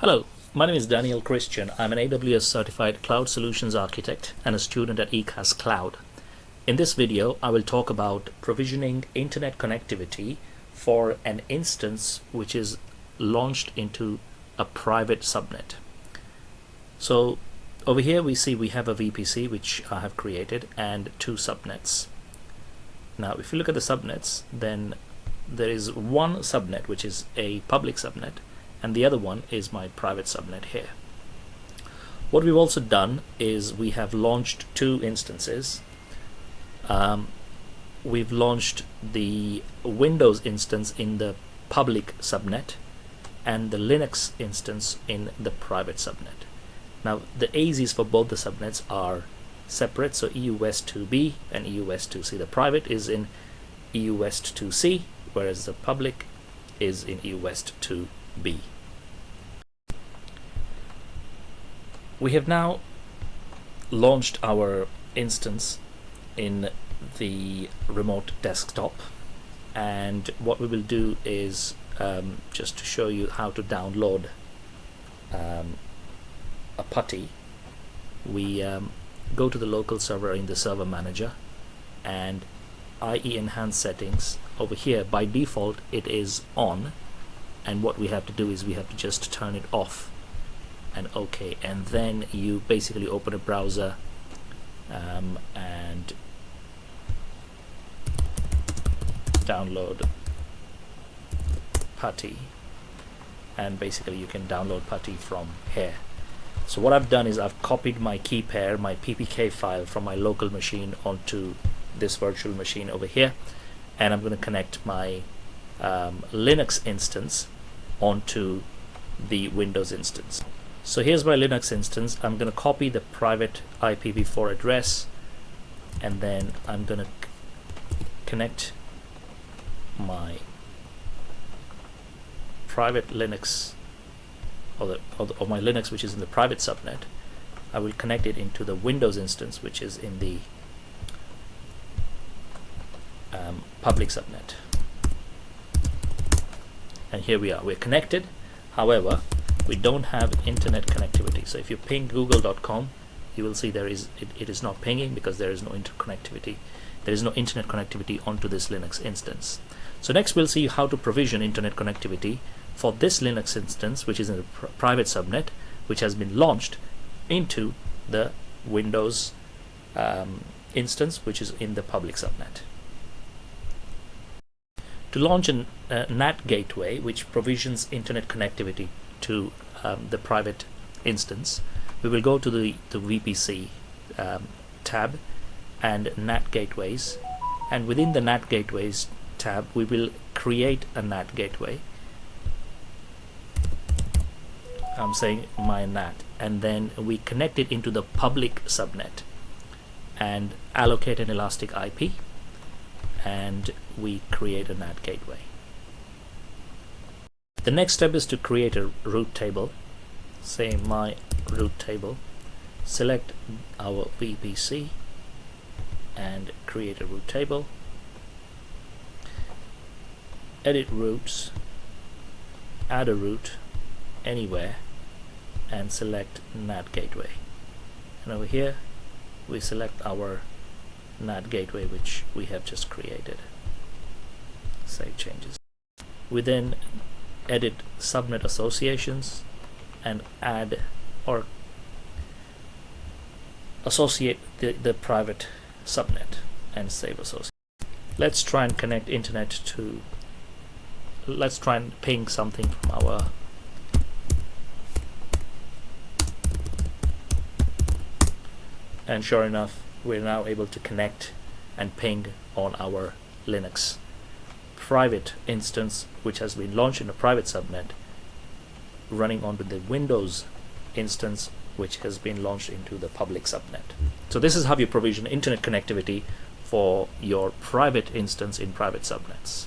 Hello, my name is Daniel Christian. I'm an AWS certified cloud solutions architect and a student at ECAS Cloud. In this video, I will talk about provisioning internet connectivity for an instance which is launched into a private subnet. So over here we see we have a VPC which I have created and two subnets. Now if you look at the subnets, then there is one subnet which is a public subnet and the other one is my private subnet here. What we've also done is we have launched two instances. We've launched the Windows instance in the public subnet and the Linux instance in the private subnet. Now the ASINs for both the subnets are separate, so EU West 2B and EU West 2C. The private is in EU West 2C, whereas the public is in EU West 2B. We have now launched our instance in the remote desktop, and what we will do is just to show you how to download a putty. We go to the local server in the server manager and IE enhanced settings. Over here by default it is on, and what we have to do is we have to just turn it off and OK, and then you basically open a browser and download putty, and basically you can download putty from here. So what I've done is I've copied my key pair, my PPK file from my local machine onto this virtual machine over here, and I'm going to connect my Linux instance onto the Windows instance. So here's my Linux instance. I'm going to copy the private IPv4 address, and then I'm going to connect my private Linux or my Linux which is in the private subnet. I will connect it into the Windows instance which is in the public subnet. And here we are, we're connected. However, we don't have internet connectivity. So if you ping google.com, you will see it is not pinging because there is no interconnectivity. There is no internet connectivity onto this Linux instance. So next we'll see how to provision internet connectivity for this Linux instance which is in the private subnet, which has been launched into the Windows instance which is in the public subnet. To launch a NAT gateway which provisions internet connectivity to the private instance, we will go to the VPC tab and NAT gateways, and within the NAT gateways tab we will create a NAT gateway. I'm saying my NAT, and then we connect it into the public subnet and allocate an elastic IP, and we create a NAT gateway. The next step is to create a root table. Say my root table, select our VPC and create a root table, edit routes, add a route anywhere, and select NAT gateway. And over here we select our NAT gateway which we have just created. Save changes. We then edit subnet associations and add or associate the private subnet and save association. Let's try and connect internet to, let's try and ping something from our and sure enough we're now able to connect and ping on our Linux private instance which has been launched in a private subnet running onto the Windows instance which has been launched into the public subnet. So this is how you provision internet connectivity for your private instance in private subnets.